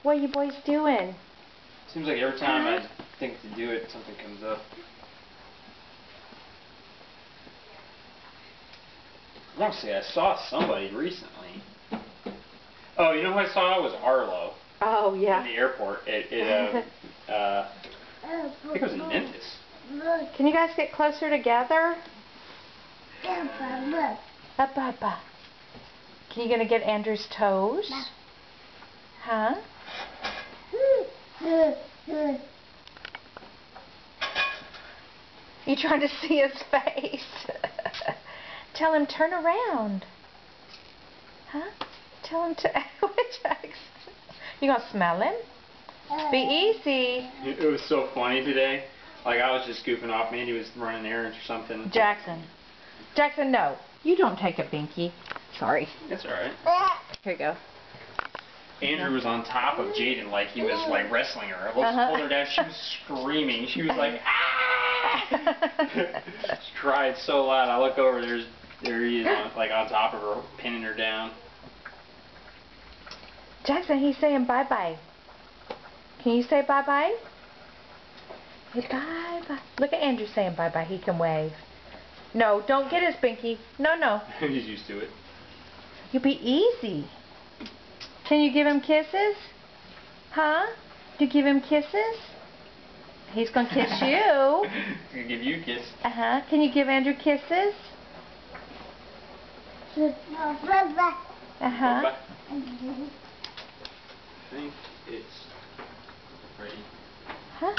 What are you boys doing? Seems like every time I think to do it, something comes up. I want to say I saw somebody recently. Oh, you know who I saw? It was Arlo. Oh, yeah. In the airport. I think it was in Memphis. Can you guys get closer together? Up. Can you gonna get Andrew's toes? Huh? You trying to see his face? Tell him turn around. Huh? Tell him to. Jackson. You gonna smell him? Be easy. It was so funny today. Like I was just goofing off. Mandy was running errands or something. Jackson, no. You don't take a binky. Sorry. That's alright. Here you go. Andrew was on top of Jaden like he was like wrestling her. I pulled her down. She was screaming. She was like, ah! She cried so loud. I look over. There he is, like on top of her, pinning her down. Jackson, he's saying bye-bye. Can you say bye-bye? Hey, bye-bye. Look at Andrew saying bye-bye. He can wave. No, don't get his binky. No. He's used to it. You be easy. Can you give him kisses? Huh? Do you give him kisses? He's going to kiss you. He's going to give you a kiss. Uh-huh. Can you give Andrew kisses? Uh-huh. I think it's ready. Huh?